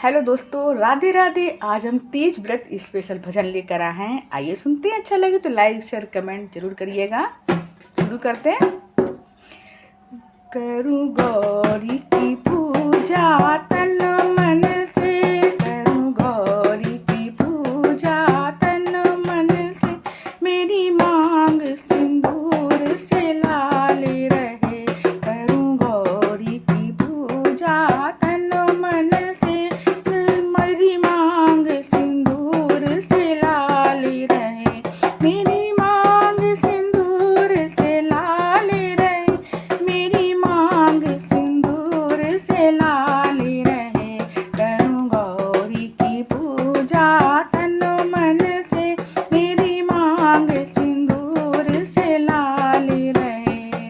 Hello दोस्तों, राधे राधे। आज हम तीज व्रत स्पेशल भजन लेकर आए हैं। आइए सुनते हैं। अच्छा लगे तो लाइक शेयर कमेंट जरूर करिएगा। शुरू करते हैं। करूँ गौरी की पूजा तन मन से, करूँ गौरी की पूजा तन मन से, मेरी मांग सिंदूर से लाल रहे। करूँ गौरी की पूजा तन मन से, मेरी मांग सिंदूर से लाल रहे। मेरी मांग सिंदूर से लाल रहे। मेरी मांग सिंदूर से लाल रहे। करूँ गौरी की पूजा तन मन से, मेरी मांग सिंदूर से लाल रहे।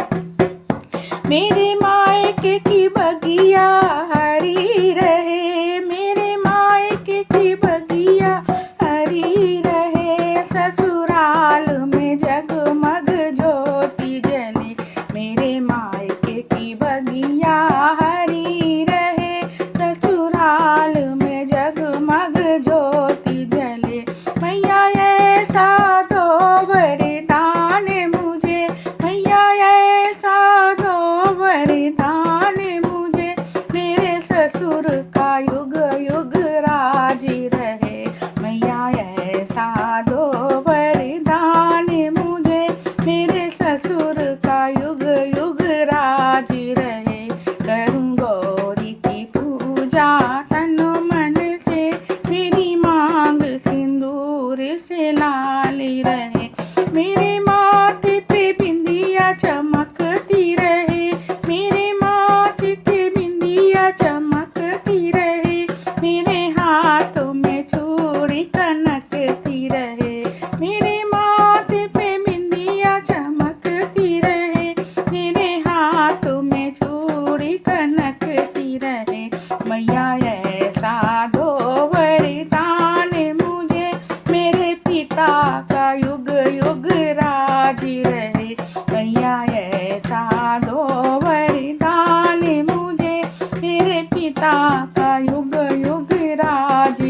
मेरे मायके की बगिया हरी रहे। मेरे मायके की बगिया हरी रहे। ससुराल में जगमग ज्योति जले। मेरे मायके की बगिया हरी रहे। ससुराल में जगमग ज्योति जले। मैया ऐसा दो वरदान मुझे। मैया ऐसा दो वरदान मुझे। मेरे ससुर का युग युग राज रहे। मैया ऐसा दो वरदान मुझे। मेरे ससुर का युग युग राज रहे। करूँ गौरी की पूजा तन मन से, मेरी मांग सिंदूर से लाल रहे। मेरे माथे पे बिंदिया चमकती रहे। मेरे माथे पे बिंदिया चमकती रहे। मेरे हाथों में चूड़ी कनकती रहे। मेरे माथे पे बिंदिया चमकती रहे। मेरे हाथों में चूड़ी कनकती रहे। मैया ऐसा दो वरदान मुझे। मेरे पिता का युग युग राज रहे। मैया ऐसा दो वरदान मुझे। मेरे पिता का युग युग राज